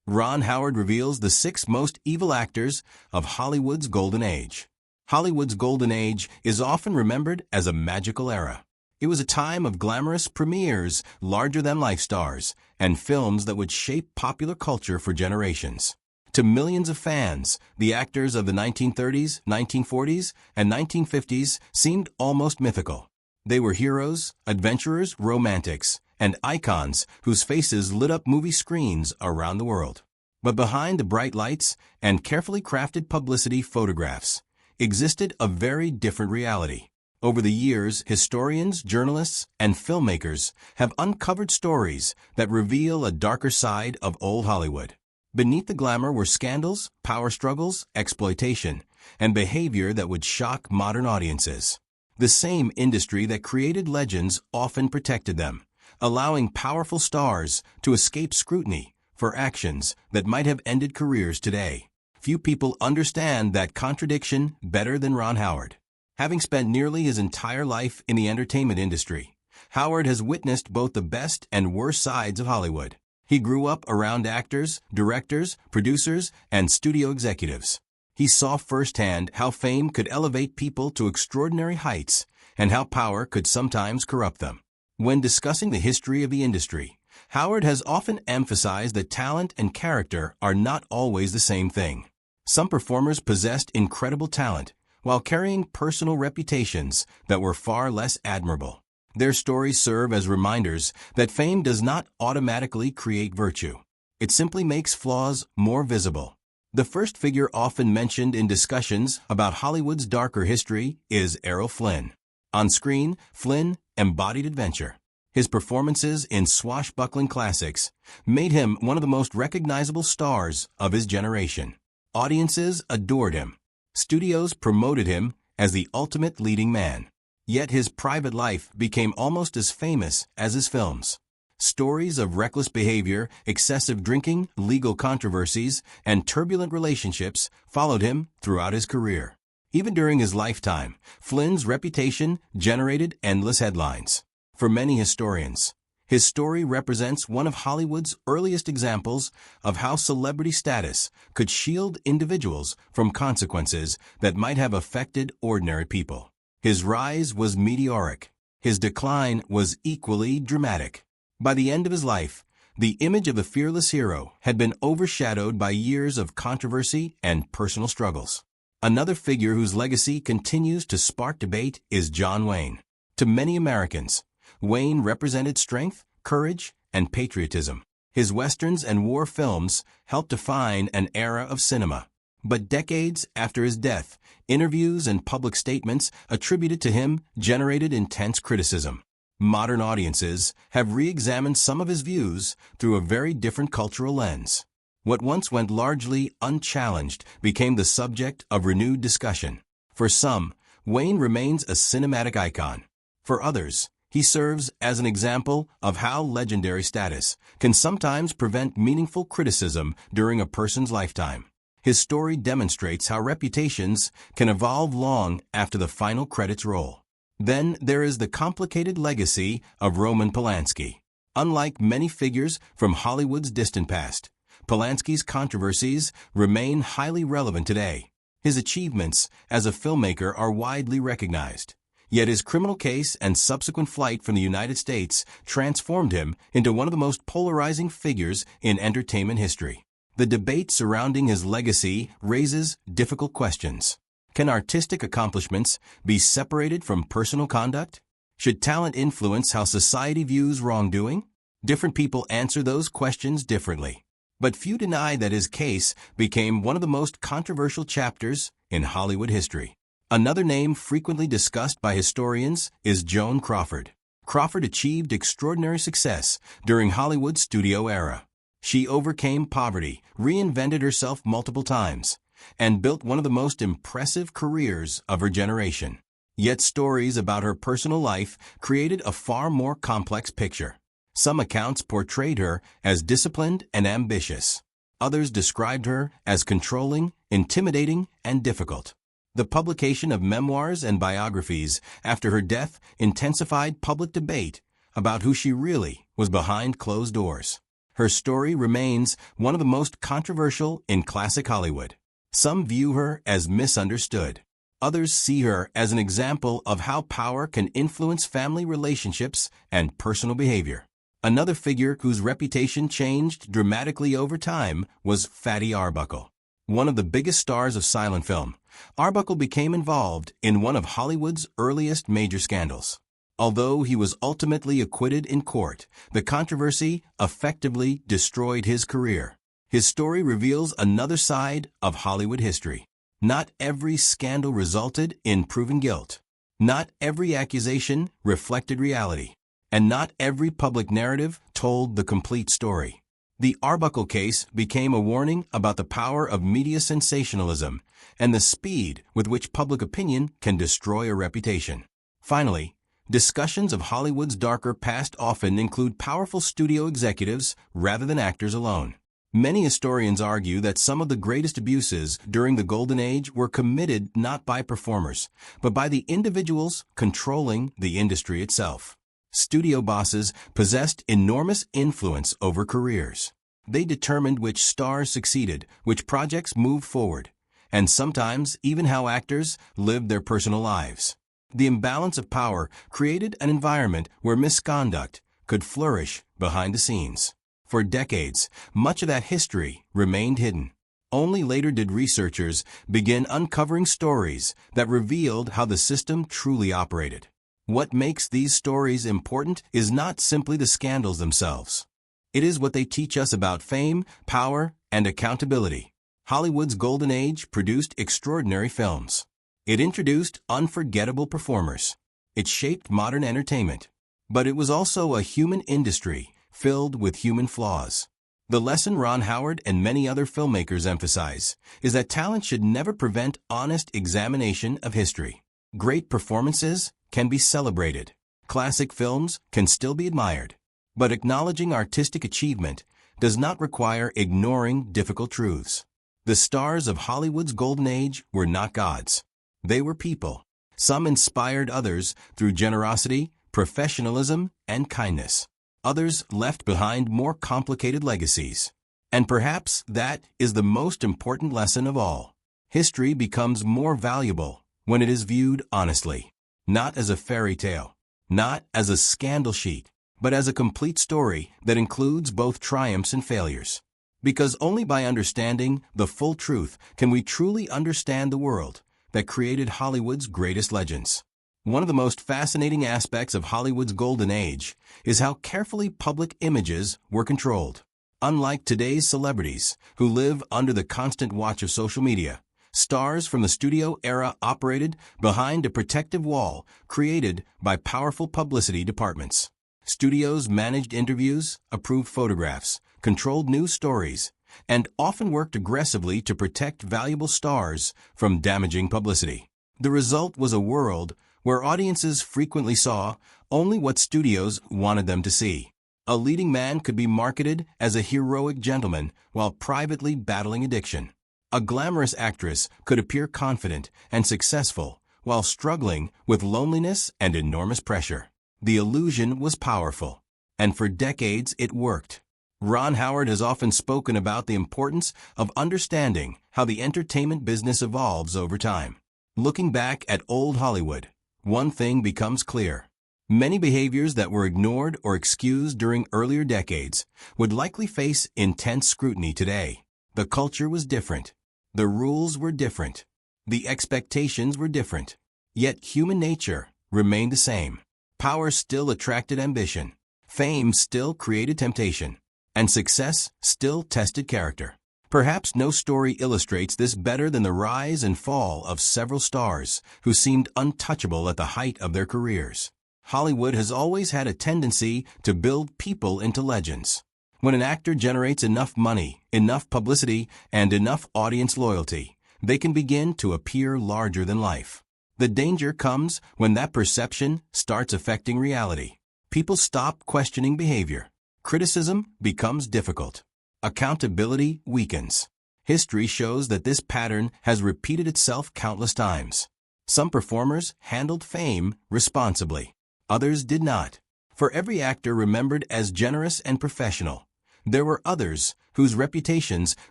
Ron Howard reveals the 6 most evil actors of Hollywood's golden age. Hollywood's golden age is often remembered as a magical era. It was a time of glamorous premieres, larger-than-life stars, and films that would shape popular culture for generations. To millions of fans, the actors of the 1930s, 1940s, and 1950s seemed almost mythical. They were heroes, adventurers, romantics, and icons whose faces lit up movie screens around the world. But behind the bright lights and carefully crafted publicity photographs existed a very different reality. Over the years, historians, journalists, and filmmakers have uncovered stories that reveal a darker side of old Hollywood. Beneath the glamour were scandals, power struggles, exploitation, and behavior that would shock modern audiences. The same industry that created legends often protected them, allowing powerful stars to escape scrutiny for actions that might have ended careers today. Few people understand that contradiction better than Ron Howard. Having spent nearly his entire life in the entertainment industry, Howard has witnessed both the best and worst sides of Hollywood. He grew up around actors, directors, producers, and studio executives. He saw firsthand how fame could elevate people to extraordinary heights and how power could sometimes corrupt them. When discussing the history of the industry, Howard has often emphasized that talent and character are not always the same thing. Some performers possessed incredible talent, while carrying personal reputations that were far less admirable. Their stories serve as reminders that fame does not automatically create virtue. It simply makes flaws more visible. The first figure often mentioned in discussions about Hollywood's darker history is Errol Flynn. On screen, Flynn embodied adventure. His performances in swashbuckling classics made him one of the most recognizable stars of his generation. Audiences adored him. Studios promoted him as the ultimate leading man. Yet his private life became almost as famous as his films. Stories of reckless behavior, excessive drinking, legal controversies, and turbulent relationships followed him throughout his career. Even during his lifetime, Flynn's reputation generated endless headlines. For many historians, his story represents one of Hollywood's earliest examples of how celebrity status could shield individuals from consequences that might have affected ordinary people. His rise was meteoric. His decline was equally dramatic. By the end of his life, the image of the fearless hero had been overshadowed by years of controversy and personal struggles. Another figure whose legacy continues to spark debate is John Wayne. To many Americans, Wayne represented strength, courage, and patriotism. His westerns and war films helped define an era of cinema. But decades after his death, interviews and public statements attributed to him generated intense criticism. Modern audiences have re-examined some of his views through a very different cultural lens. What once went largely unchallenged became the subject of renewed discussion. For some, Wayne remains a cinematic icon. For others, he serves as an example of how legendary status can sometimes prevent meaningful criticism during a person's lifetime. His story demonstrates how reputations can evolve long after the final credits roll. Then there is the complicated legacy of Roman Polanski. Unlike many figures from Hollywood's distant past, Polanski's controversies remain highly relevant today. His achievements as a filmmaker are widely recognized. Yet his criminal case and subsequent flight from the United States transformed him into one of the most polarizing figures in entertainment history. The debate surrounding his legacy raises difficult questions. Can artistic accomplishments be separated from personal conduct? Should talent influence how society views wrongdoing? Different people answer those questions differently. But few deny that his case became one of the most controversial chapters in Hollywood history. Another name frequently discussed by historians is Joan Crawford. Crawford achieved extraordinary success during Hollywood's studio era. She overcame poverty, reinvented herself multiple times, and built one of the most impressive careers of her generation. Yet stories about her personal life created a far more complex picture. Some accounts portrayed her as disciplined and ambitious. Others described her as controlling, intimidating, and difficult. The publication of memoirs and biographies after her death intensified public debate about who she really was behind closed doors. Her story remains one of the most controversial in classic Hollywood. Some view her as misunderstood. Others see her as an example of how power can influence family relationships and personal behavior. Another figure whose reputation changed dramatically over time was Fatty Arbuckle. One of the biggest stars of silent film, Arbuckle became involved in one of Hollywood's earliest major scandals. Although he was ultimately acquitted in court, the controversy effectively destroyed his career. His story reveals another side of Hollywood history. Not every scandal resulted in proven guilt. Not every accusation reflected reality. And not every public narrative told the complete story. The Arbuckle case became a warning about the power of media sensationalism and the speed with which public opinion can destroy a reputation. Finally, discussions of Hollywood's darker past often include powerful studio executives rather than actors alone. Many historians argue that some of the greatest abuses during the Golden Age were committed not by performers, but by the individuals controlling the industry itself. Studio bosses possessed enormous influence over careers. They determined which stars succeeded, which projects moved forward, and sometimes even how actors lived their personal lives. The imbalance of power created an environment where misconduct could flourish behind the scenes. For decades, much of that history remained hidden. Only later did researchers begin uncovering stories that revealed how the system truly operated. What makes these stories important is not simply the scandals themselves. It is what they teach us about fame, power, and accountability. Hollywood's Golden Age produced extraordinary films. It introduced unforgettable performers. It shaped modern entertainment. But it was also a human industry filled with human flaws. The lesson Ron Howard and many other filmmakers emphasize is that talent should never prevent honest examination of history. Great performances can be celebrated. Classic films can still be admired. But acknowledging artistic achievement does not require ignoring difficult truths. The stars of Hollywood's Golden Age were not gods. They were people. Some inspired others through generosity, professionalism, and kindness. Others left behind more complicated legacies. And perhaps that is the most important lesson of all. History becomes more valuable when it is viewed honestly. Not as a fairy tale, not as a scandal sheet, but as a complete story that includes both triumphs and failures. Because only by understanding the full truth can we truly understand the world that created Hollywood's greatest legends. One of the most fascinating aspects of Hollywood's Golden Age is how carefully public images were controlled. Unlike today's celebrities, who live under the constant watch of social media, stars from the studio era operated behind a protective wall created by powerful publicity departments. Studios managed interviews, approved photographs, controlled news stories, and often worked aggressively to protect valuable stars from damaging publicity. The result was a world where audiences frequently saw only what studios wanted them to see. A leading man could be marketed as a heroic gentleman while privately battling addiction. A glamorous actress could appear confident and successful while struggling with loneliness and enormous pressure. The illusion was powerful, and for decades it worked. Ron Howard has often spoken about the importance of understanding how the entertainment business evolves over time. Looking back at old Hollywood, one thing becomes clear. Many behaviors that were ignored or excused during earlier decades would likely face intense scrutiny today. The culture was different. The rules were different. The expectations were different. Yet human nature remained the same. Power still attracted ambition. Fame still created temptation. And success still tested character. Perhaps no story illustrates this better than the rise and fall of several stars who seemed untouchable at the height of their careers. Hollywood has always had a tendency to build people into legends. When an actor generates enough money, enough publicity, and enough audience loyalty, they can begin to appear larger than life. The danger comes when that perception starts affecting reality. People stop questioning behavior. Criticism becomes difficult. Accountability weakens. History shows that this pattern has repeated itself countless times. Some performers handled fame responsibly. Others did not. For every actor remembered as generous and professional, There were others whose reputations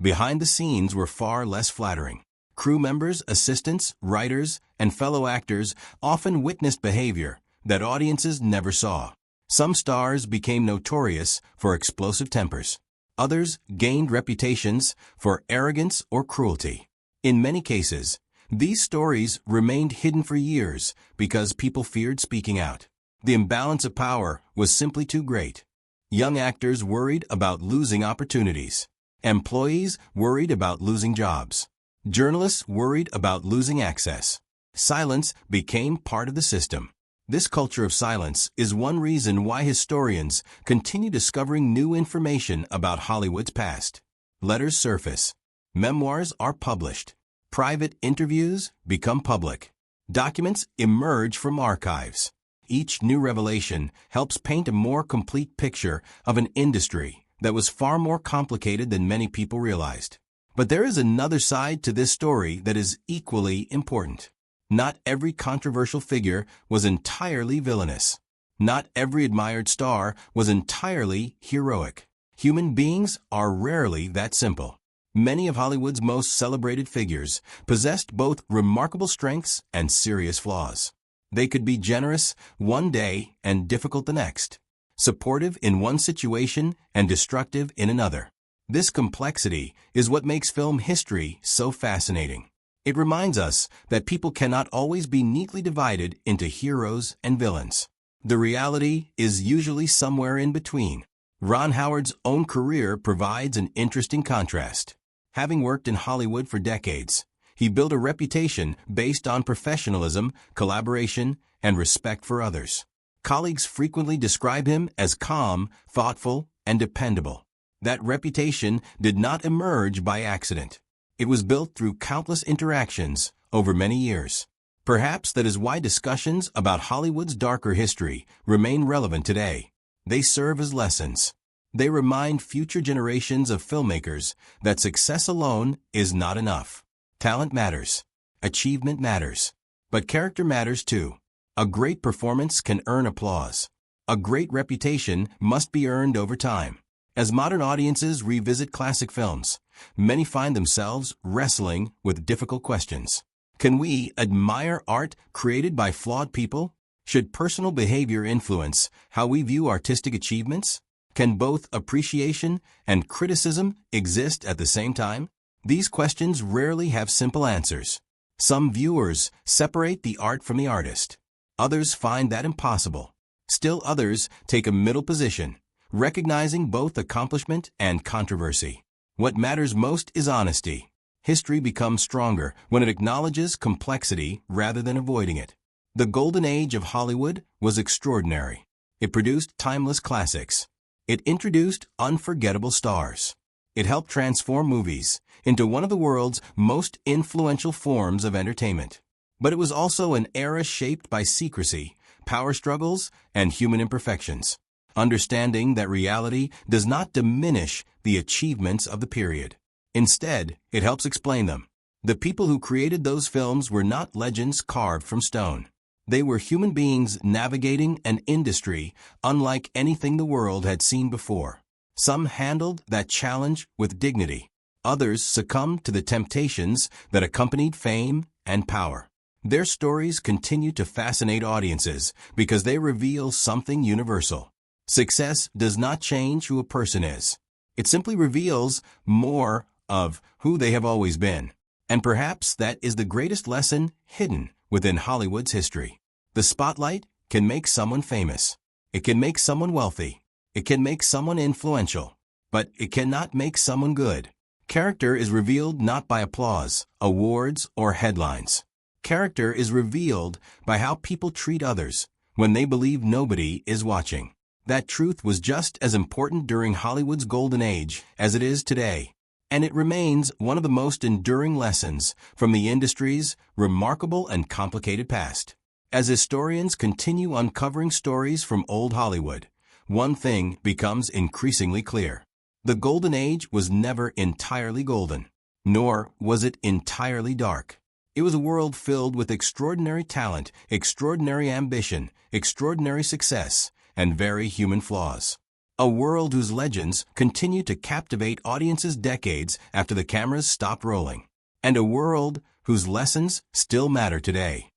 behind the scenes were far less flattering. Crew members, assistants, writers, and fellow actors often witnessed behavior that audiences never saw. Some stars became notorious for explosive tempers. Others gained reputations for arrogance or cruelty. In many cases, these stories remained hidden for years because people feared speaking out. The imbalance of power was simply too great. Young actors worried about losing opportunities. Employees worried about losing jobs. Journalists worried about losing access. Silence became part of the system. This culture of silence is one reason why historians continue discovering new information about Hollywood's past. Letters surface. Memoirs are published. Private interviews become public. Documents emerge from archives. Each new revelation helps paint a more complete picture of an industry that was far more complicated than many people realized. But there is another side to this story that is equally important. Not every controversial figure was entirely villainous. Not every admired star was entirely heroic. Human beings are rarely that simple. Many of Hollywood's most celebrated figures possessed both remarkable strengths and serious flaws. They could be generous one day and difficult the next, supportive in one situation and destructive in another. This complexity is what makes film history so fascinating. It reminds us that people cannot always be neatly divided into heroes and villains. The reality is usually somewhere in between. Ron Howard's own career provides an interesting contrast. Having worked in Hollywood for decades, he built a reputation based on professionalism, collaboration, and respect for others. Colleagues frequently describe him as calm, thoughtful, and dependable. That reputation did not emerge by accident. It was built through countless interactions over many years. Perhaps that is why discussions about Hollywood's darker history remain relevant today. They serve as lessons. They remind future generations of filmmakers that success alone is not enough. Talent matters. Achievement matters. But character matters too. A great performance can earn applause. A great reputation must be earned over time. As modern audiences revisit classic films, many find themselves wrestling with difficult questions. Can we admire art created by flawed people? Should personal behavior influence how we view artistic achievements? Can both appreciation and criticism exist at the same time? These questions rarely have simple answers. Some viewers separate the art from the artist. Others find that impossible. Still others take a middle position, recognizing both accomplishment and controversy. What matters most is honesty. History becomes stronger when it acknowledges complexity rather than avoiding it. The golden age of Hollywood was extraordinary. It produced timeless classics. It introduced unforgettable stars. It helped transform movies into one of the world's most influential forms of entertainment. But it was also an era shaped by secrecy, power struggles, and human imperfections. Understanding that reality does not diminish the achievements of the period. Instead, it helps explain them. The people who created those films were not legends carved from stone. They were human beings navigating an industry unlike anything the world had seen before. Some handled that challenge with dignity. Others succumbed to the temptations that accompanied fame and power. Their stories continue to fascinate audiences because they reveal something universal. Success does not change who a person is. It simply reveals more of who they have always been. And perhaps that is the greatest lesson hidden within Hollywood's history. The spotlight can make someone famous. It can make someone wealthy. It can make someone influential. But it cannot make someone good. Character is revealed not by applause, awards, or headlines. Character is revealed by how people treat others when they believe nobody is watching. That truth was just as important during Hollywood's golden age as it is today. And it remains one of the most enduring lessons from the industry's remarkable and complicated past. As historians continue uncovering stories from old Hollywood, one thing becomes increasingly clear. The golden age was never entirely golden, nor was it entirely dark. It was a world filled with extraordinary talent, extraordinary ambition, extraordinary success, and very human flaws. A world whose legends continue to captivate audiences decades after the cameras stopped rolling. And a world whose lessons still matter today.